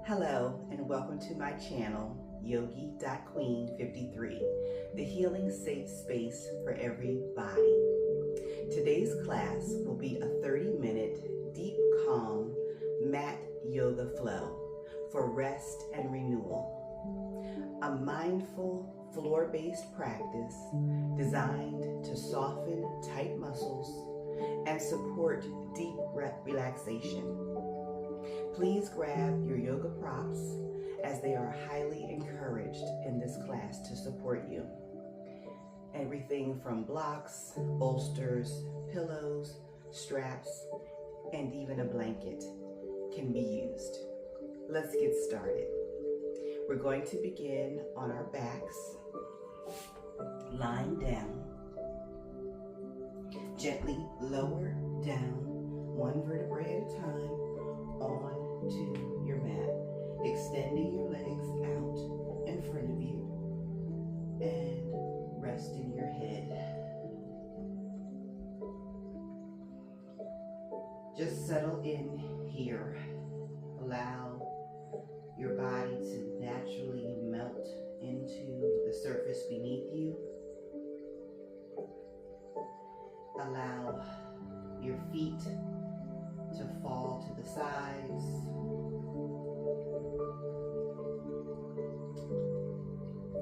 Hello and welcome to my channel, Yogi.Queen53, the healing safe space for everybody. Today's class will be a 30-minute deep, calm mat yoga flow for rest and renewal. A mindful floor-based practice designed to soften tight muscles and support deep relaxation. Please grab your yoga props as they are highly encouraged in this class to support you. Everything from blocks, bolsters, pillows, straps, and even a blanket can be used. Let's get started. We're going to begin on our backs, lying down. Gently lower down one vertebrae at a time onto your mat, extending your legs out in front of you and resting your head. Just settle in here. Allow your body to naturally melt into the surface beneath you. Allow your feet to fall to the sides.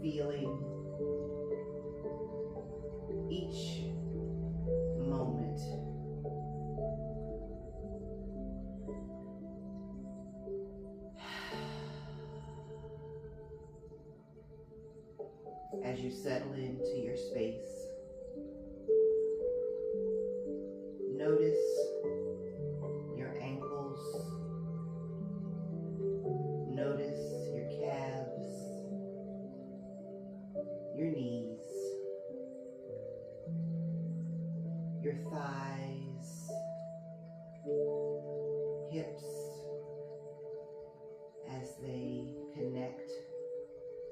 Feeling each moment. As you settle into your space, notice your ankles, notice your calves, your knees, your thighs, hips as they connect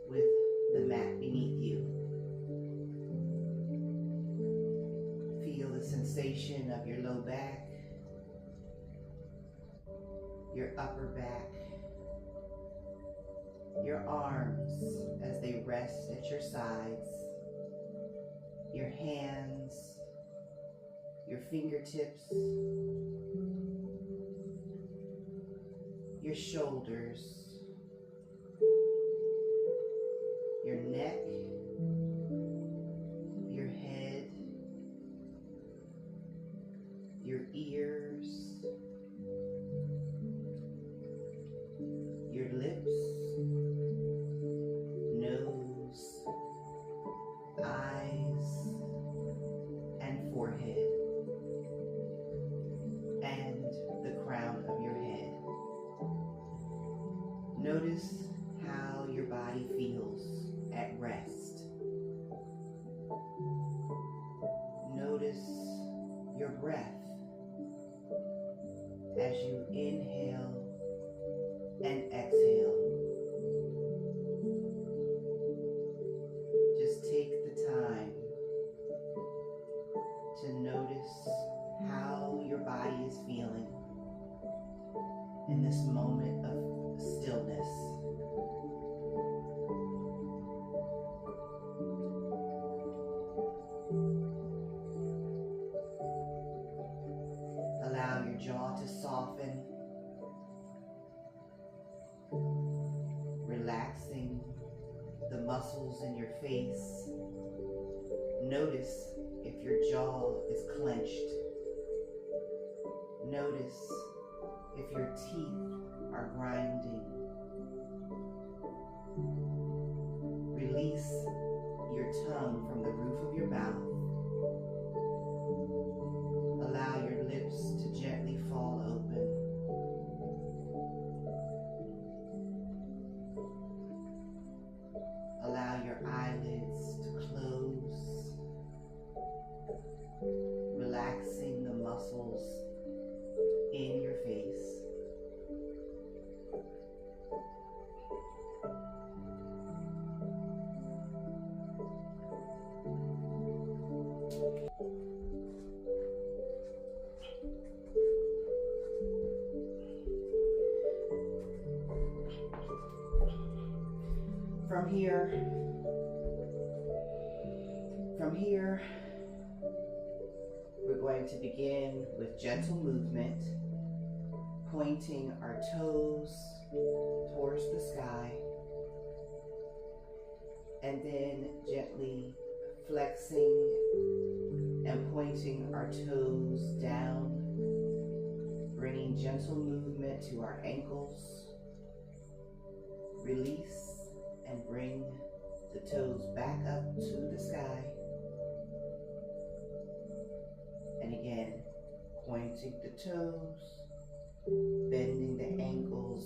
with the mat beneath you. Feel the sensation of your low back, your upper back, your arms as they rest at your sides, your hands, your fingertips, your shoulders, your neck, your head, your ears, your lips, nose, eyes, and forehead, and the crown of your head. Notice how your body feels at rest. Notice your breath as you inhale and exhale. Just take the time to notice how your body is feeling in this moment of stillness. Allow your jaw to soften, relaxing the muscles in your face. Notice if your jaw is clenched. Notice if your teeth are grinding. Release your tongue from the roof of your mouth. Allow your lips to gently fall open. Allow your eyelids to close, relaxing the muscles in your face. From here, we're going to begin with gentle movement, pointing our toes towards the sky, and then gently flexing and pointing our toes down, bringing gentle movement to our ankles. Release and bring the toes back up to the sky. And again, pointing the toes, bending the ankles,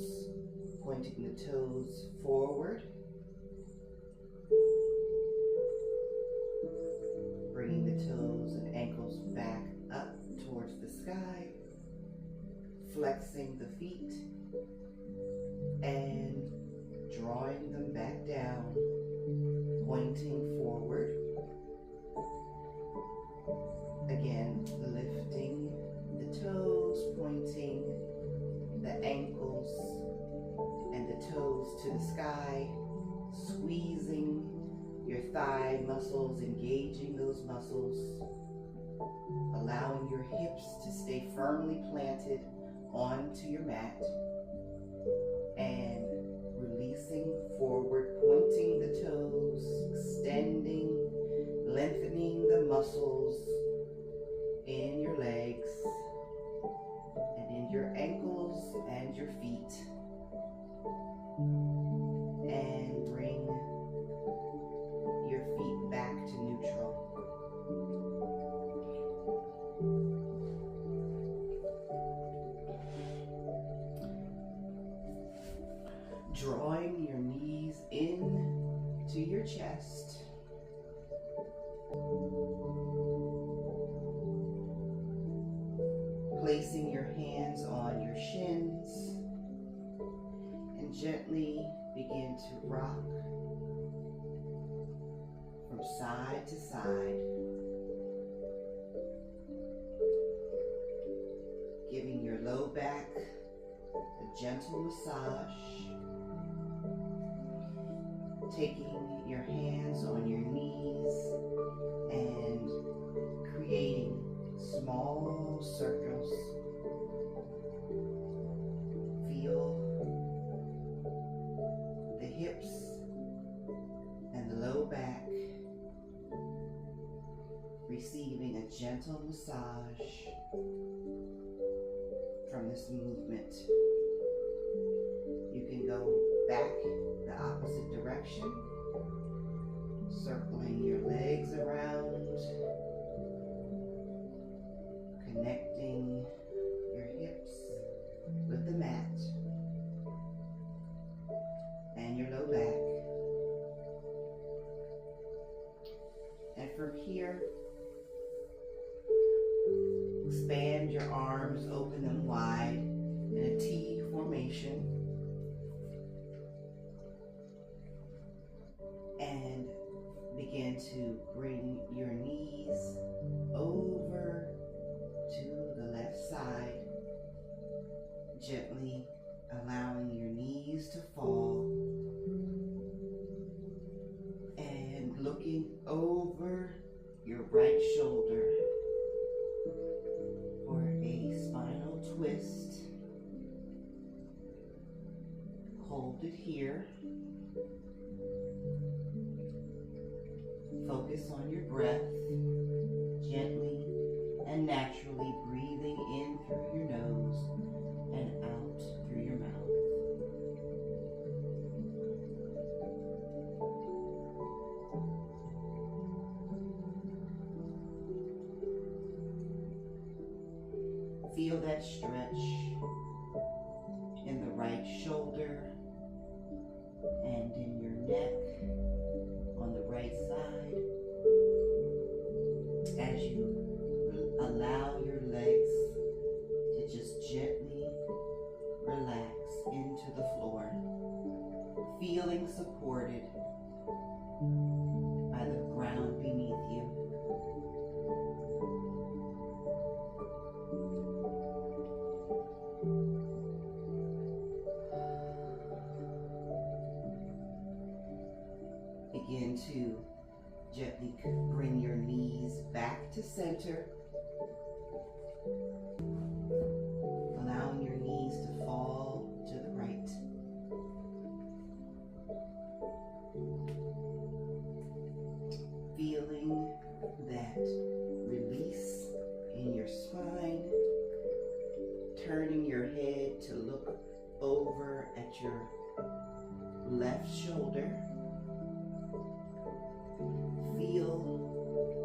pointing the toes forward, bringing the toes and ankles back up towards the sky, flexing the feet, and drawing them back down, pointing forward. Again, lifting the toes, pointing the ankles and the toes to the sky, squeezing your thigh muscles, engaging those muscles, allowing your hips to stay firmly planted onto your mat, and releasing forward, pointing the toes, extending, lengthening the muscles in your legs and in your ankles and your feet, and bring your feet back to neutral. Drawing your knees in to your chest. Placing your hands on your shins, and gently begin to rock from side to side, giving your low back a gentle massage, taking your hands on your knees and creating small circles. Feel the hips and the low back receiving a gentle massage from this movement. You can go back the opposite direction, circling your legs around, connecting your hips with the mat and your low back. And from here, expand your arms, open them wide in a T formation, and begin to bring your knees over to the left side, gently allowing your knees to fall, and looking over your right shoulder for a spinal twist. Hold it here. Focus on your breath, gently and naturally breathing in through your nose and out through your mouth. Feel that stretch in the right shoulder and in your neck on the right side as you allow your legs to just gently relax into the floor, feeling supported by the ground beneath you. center, allowing your knees to fall to the right. Feeling that release in your spine, turning your head to look over at your left shoulder. Feel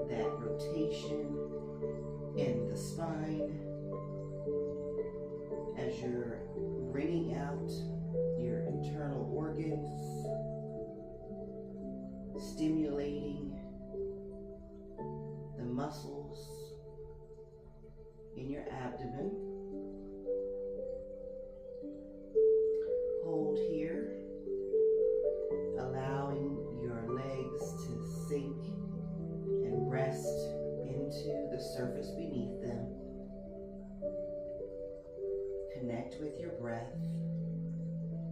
that rotation in the spine as you're wringing out your internal organs, stimulating the muscles in your abdomen. Hold here, allowing your legs to sink and rest into the surface beneath them. Connect with your breath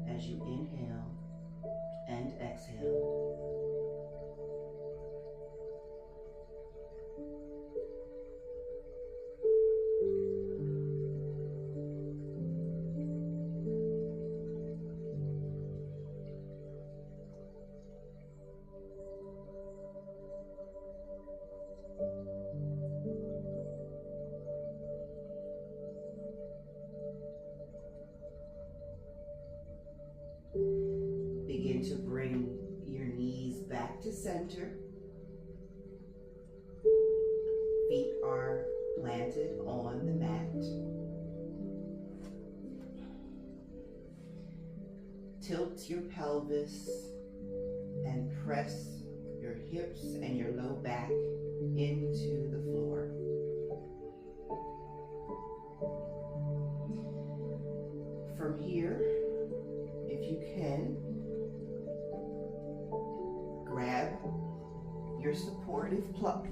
as you inhale and exhale. Begin to bring your knees back to center. Feet are planted on the mat. Tilt your pelvis and press your hips and your low back into the floor. From here, if you can, grab your supportive prop,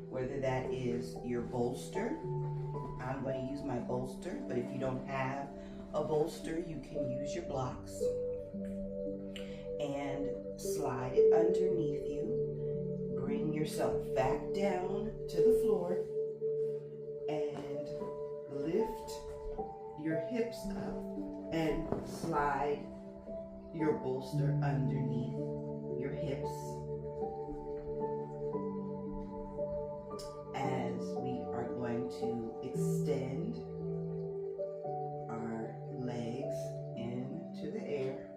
whether that is your bolster. I'm going to use my bolster, but if you don't have a bolster, you can use your blocks. And slide it underneath you. Bring yourself back down to the floor and lift your hips up and slide your bolster underneath your hips as we are going to extend our legs into the air.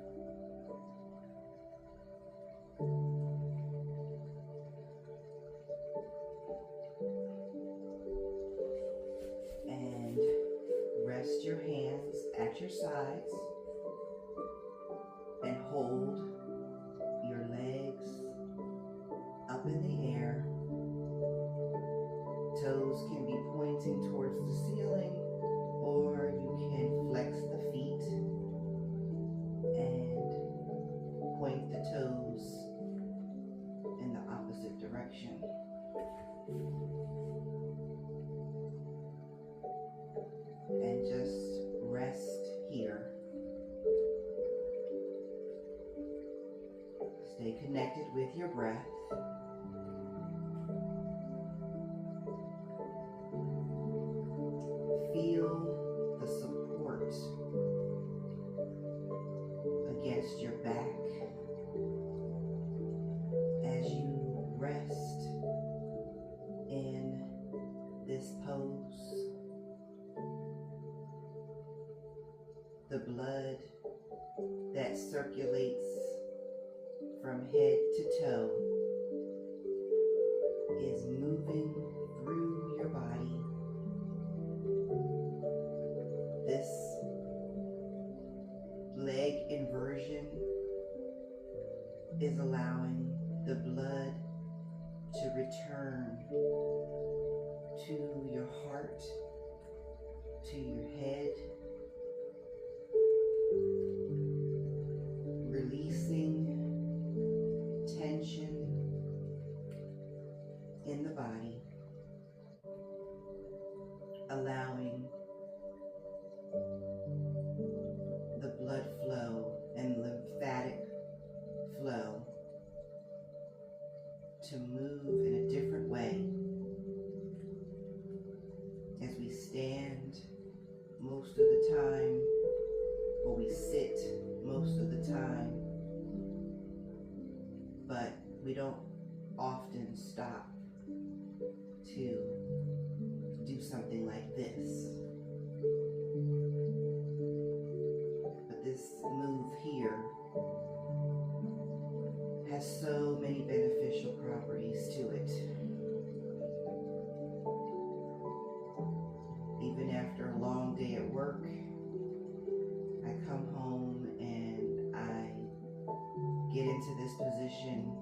And rest your hands at your sides and hold your legs up in the air. Toes can be pointing towards the ceiling, or you can flex the feet and point the toes in the opposite direction. And just rest here. Stay connected with your breath. Feel the support against your back as you rest in this pose. The blood that circulates from head to toe is moving through your body. This leg inversion is allowing the blood to return to your heart, to your head, releasing tension in the body, allowing the blood flow and lymphatic flow to move most of the time, or we sit most of the time, but we don't often stop to do something like this. But this move here has so many beneficial properties to it. Even after a long day at work, I come home and I get into this position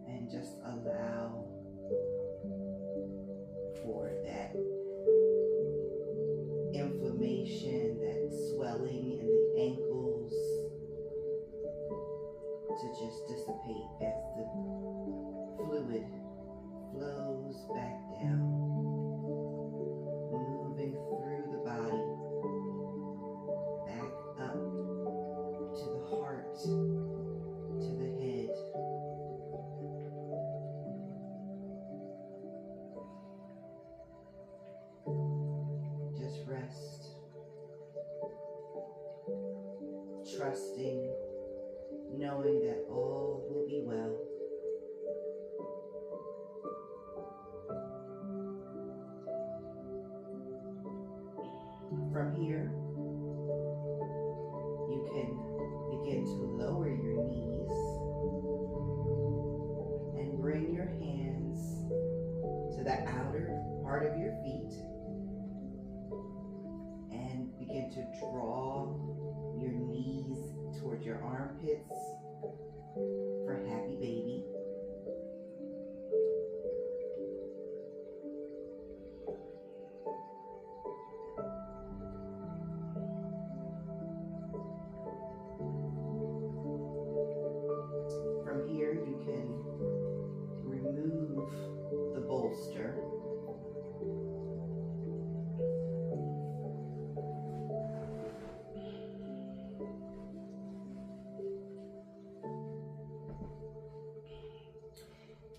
and just allow for that inflammation, that swelling in the ankles to just dissipate as the fluid flows back down, moving through the body, back up to the heart, to the head. Just rest, trusting, knowing that all will be well. From here, you can begin to lower your knees and bring your hands to the outer part of your feet and begin to draw your knees towards your armpits for happy baby. From here, you can remove the bolster.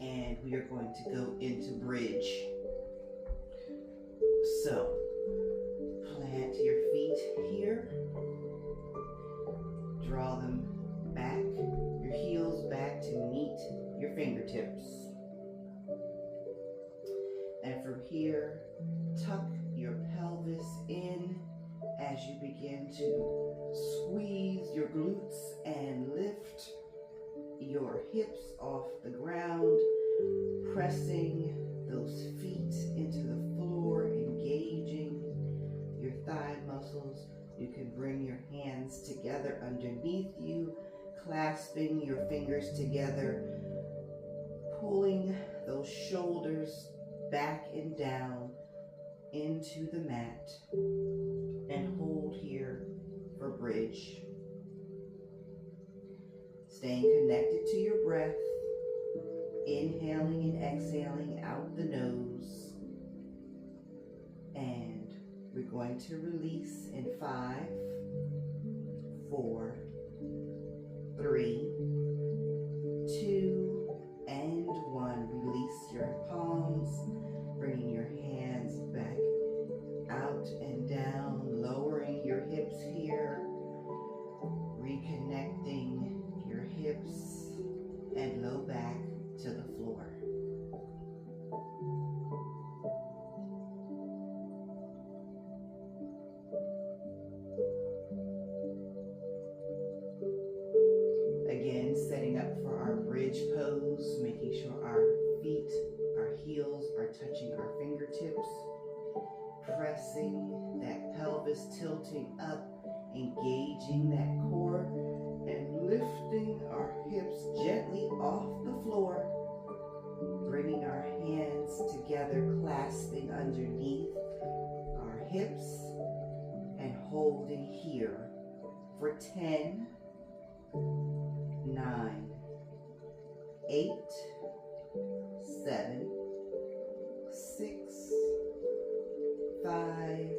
And we are going to go into bridge. So, plant your feet here. Draw them back, your heels back to meet your fingertips. And from here, tuck your pelvis in as you begin to squeeze your glutes and lift your hips off the ground, pressing those feet into the floor, engaging your thigh muscles. You can bring your hands together underneath you, clasping your fingers together, pulling those shoulders back and down into the mat, and hold here for bridge. Staying connected to your breath, inhaling and exhaling out the nose. And we're going to release in 5, 4, 3, 2, and 1. Release your palms, bringing your hands back out and down, lowering your hips here, reconnecting your hips and low back to the floor. Again, setting up for our bridge pose, making sure our feet, our heels are touching our fingertips, pressing that pelvis, tilting up, engaging that core, and lifting our hips gently off the floor, bringing our hands together, clasping underneath our hips, and holding here for 10, 9, 8, 7, 6, 5,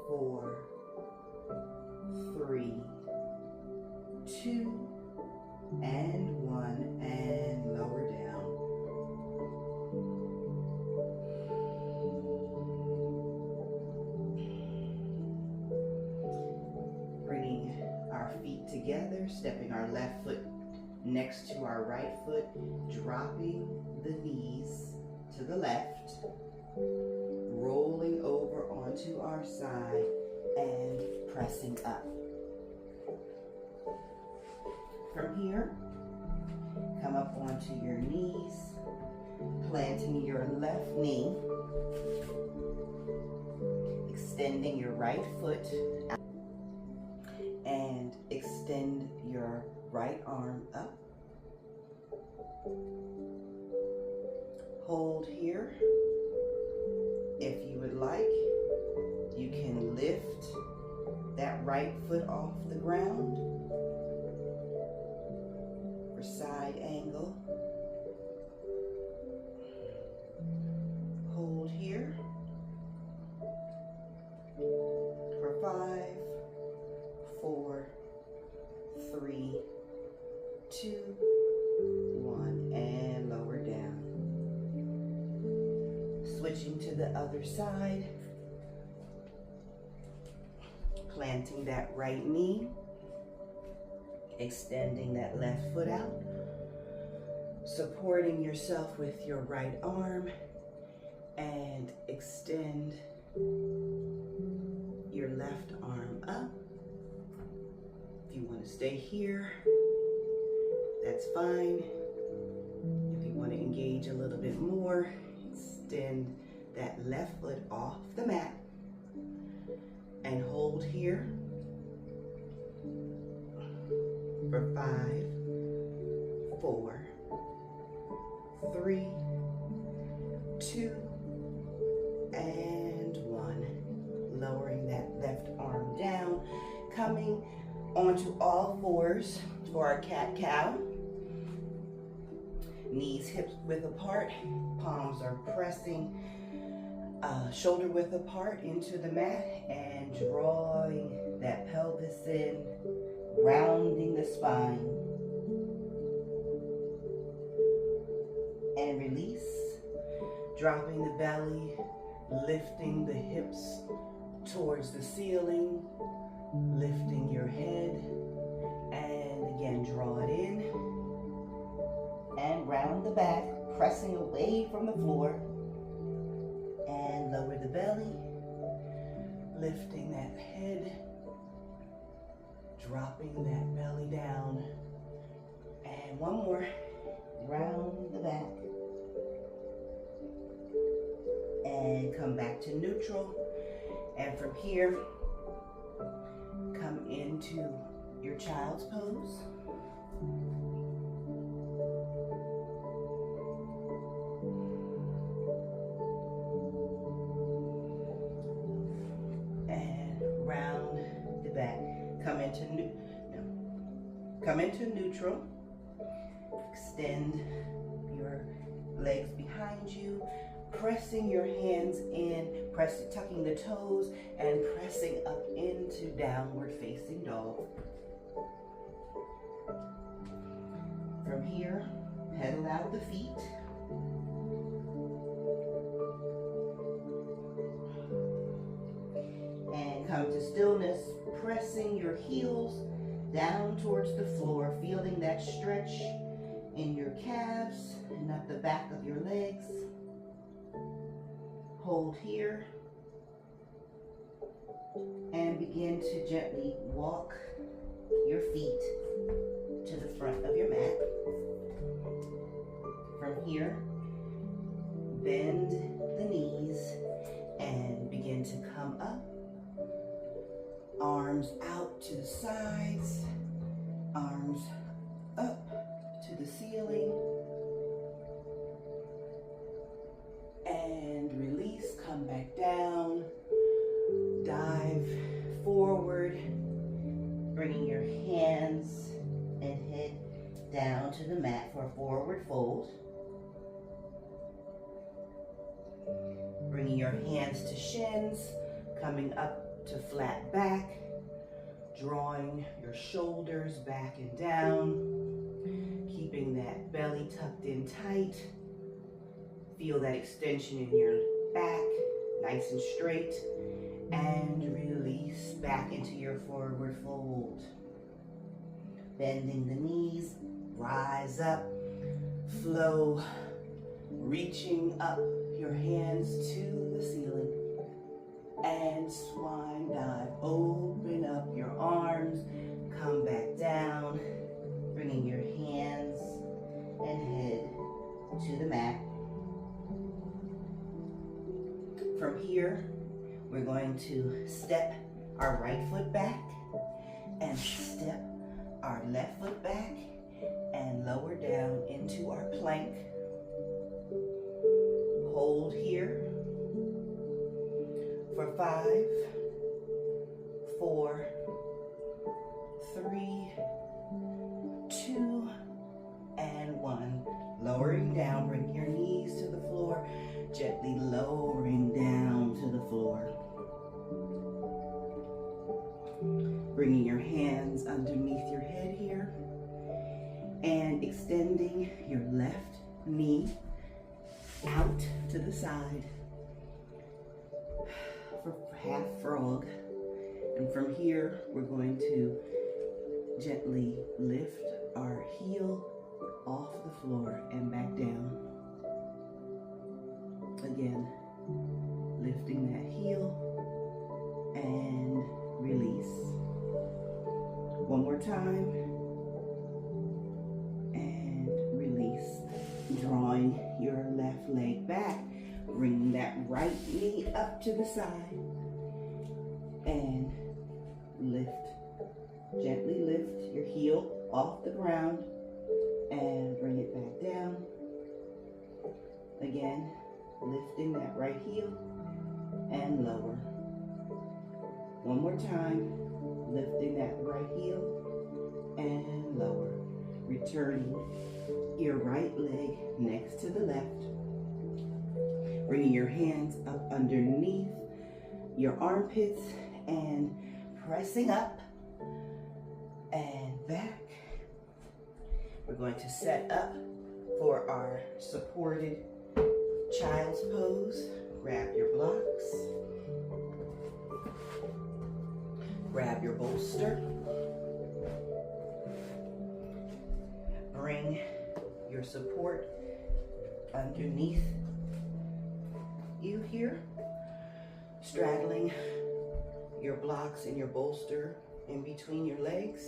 4, 3, 2, and 1, and lower down. stepping our left foot next to our right foot, dropping the knees to the left, rolling over onto our side and pressing up. From here, come up onto your knees, planting your left knee, extending your right foot out, and extend your right arm up. Hold here. If you would like, you can lift that right foot off the ground for side angle. Hold here for 5, 4, 3, 2, 1, and lower down. Switching to the other side, planting that right knee, extending that left foot out, supporting yourself with your right arm, and extend your left arm up. If you want to stay here, that's fine. If you want to engage a little bit more, extend that left foot off the mat and hold here for 5, 4, 3, 2, and 1. Lowering that left arm down, coming onto all fours for our cat-cow. Knees hips width apart, palms are pressing shoulder width apart into the mat and drawing that pelvis in, rounding the spine. And release, dropping the belly, lifting the hips towards the ceiling, lifting your head, and again draw it in and round the back, pressing away from the floor, and lower the belly, lifting that head, dropping that belly down, and one more, round the back, and come back to neutral. And from here, come into your child's pose. And round the back. Come into neutral. Extend your legs behind you, pressing your hands in, tucking the toes, and pressing up into downward facing dog. From here, pedal out the feet. And come to stillness, pressing your heels down towards the floor, feeling that stretch in your calves and up the back of your legs. Hold here and begin to gently walk your feet to the front of your mat. From here, bend the knees and begin to come up. Arms out to the sides, arms up to the ceiling, and release, come back down, dive forward, bringing your hands and head down to the mat for a forward fold. Bringing your hands to shins, coming up to flat back, drawing your shoulders back and down, keeping that belly tucked in tight. Feel that extension in your back, nice and straight, and release back into your forward fold. Bending the knees, rise up, flow, reaching up your hands to the ceiling. And swine dive. Open up your arms, come back down, bringing your hands and head to the mat. From here, we're going to step our right foot back and step our left foot back and lower down into our plank. Hold here for 5, 4, 3, 2, and 1. Lowering down, bring your knees to the floor, gently lowering down to the floor. Bringing your hands underneath your head here and extending your left knee out to the side for half frog. And from here, we're going to gently lift our heel off the floor and back down. Again, lifting that heel and release. One more time. And release. Drawing your left leg back. Bring that right knee up to the side. And lift. Gently lift your heel off the ground. And bring it back down. Again, lifting that right heel and lower. One more time, lifting that right heel and lower. Returning your right leg next to the left. Bringing your hands up underneath your armpits and pressing up and back. We're going to set up for our supported child's pose. Grab your blocks. Grab your bolster. Bring your support underneath you here. Straddling your blocks and your bolster in between your legs.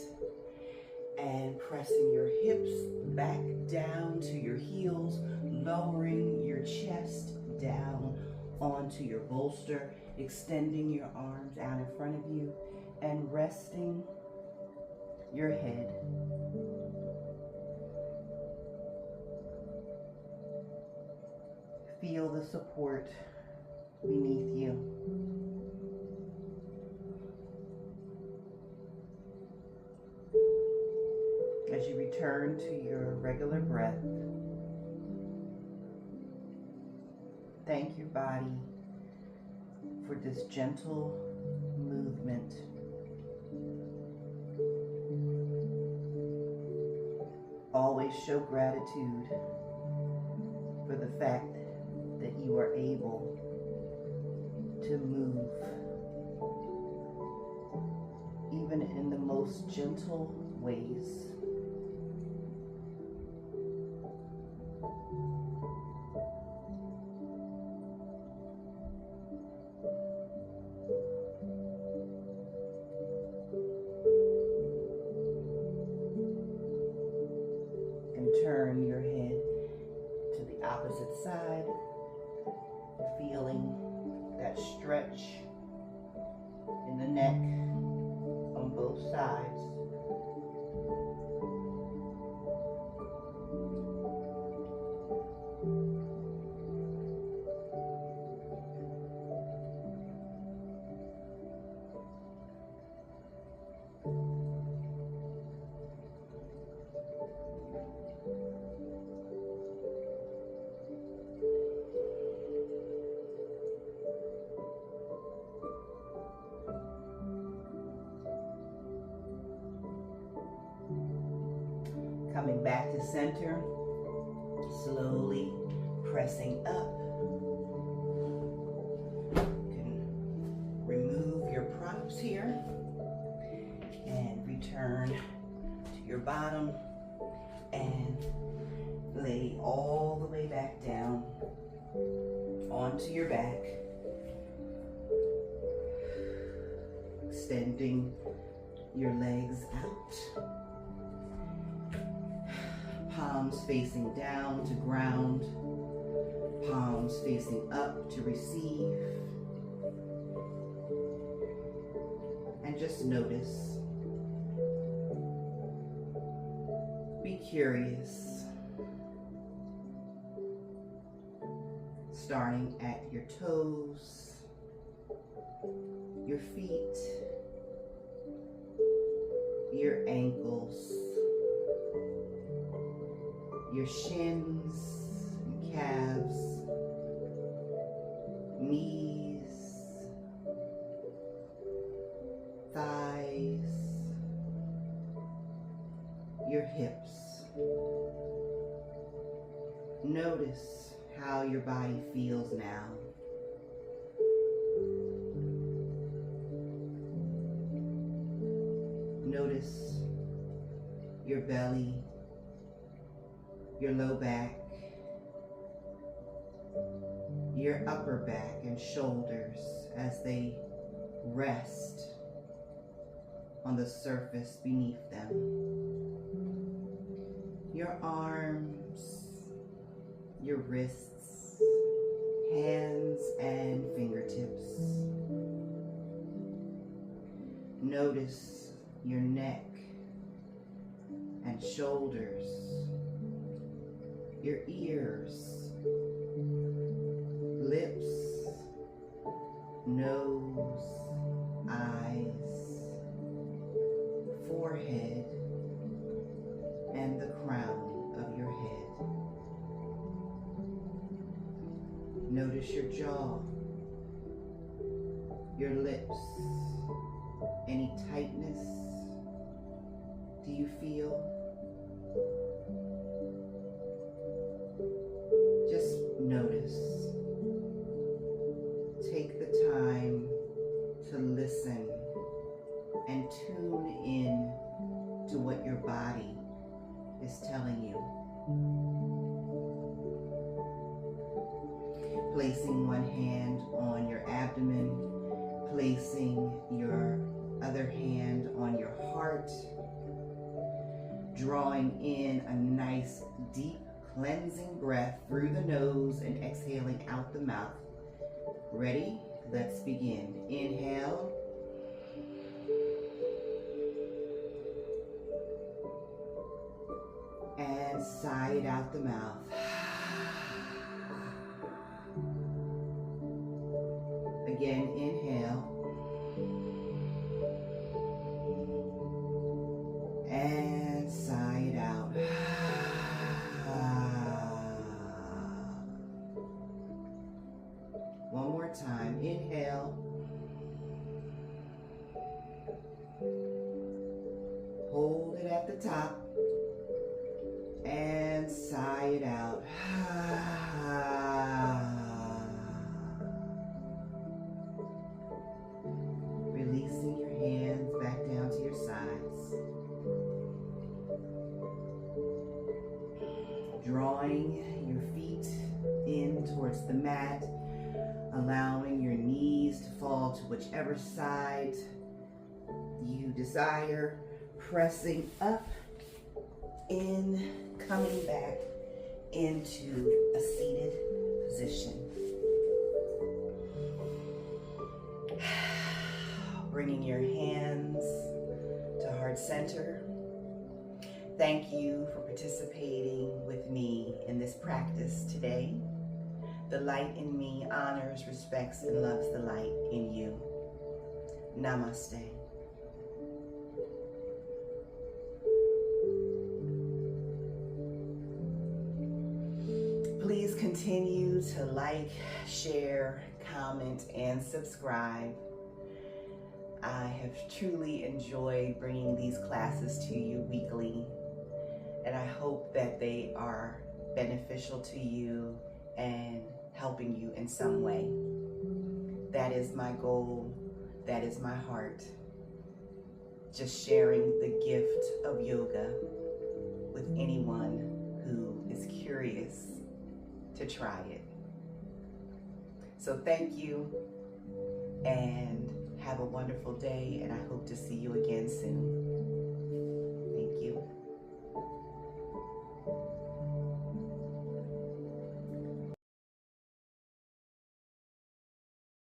And pressing your hips back down to your heels, lowering your chest down onto your bolster, extending your arms out in front of you, and resting your head. Feel the support beneath you. As you return to your regular breath, thank your body for this gentle movement. Always show gratitude for the fact that you are able to move, even in the most gentle ways. Turn your head to the opposite side, feeling that stretch in the neck on both sides. Coming back to center, slowly pressing up. You can remove your props here and return to your bottom and lay all the way back down onto your back, extending your legs out, palms facing down to ground, palms facing up to receive, and just notice. Be curious, starting at your toes, your feet, your ankles, your shins and calves, knees, thighs, your hips. Notice how your body feels now. Notice your belly, your low back, your upper back and shoulders as they rest on the surface beneath them. Your arms, your wrists, hands and fingertips. Notice your neck and shoulders, your ears, lips, nose, eyes, forehead, and the crown of your head. Notice your jaw, your lips, any tightness do you feel? Just notice. Take the time to listen and tune in to what your body is telling you. Placing one hand on your abdomen, placing your other hand on your heart, drawing in a nice deep cleansing breath through the nose and exhaling out the mouth. Ready? Let's begin. Inhale. And sigh it out the mouth. Again, inhale. And sigh it out. One more time. Inhale. Hold it at the top. And sigh it out. Releasing your hands back down to your sides. Drawing your feet in towards the mat, allowing your knees to fall to whichever side you desire, pressing up, in, coming back into a seated position. Bringing your hands to heart center. Thank you for participating with me in this practice today. The light in me honors, respects, and loves the light in you. Namaste. Please continue to like, share, comment, and subscribe. I have truly enjoyed bringing these classes to you weekly, and I hope that they are beneficial to you and helping you in some way. That is my goal. That is my heart. just sharing the gift of yoga with anyone who is curious to try it. So thank you and have a wonderful day, and I hope to see you again soon.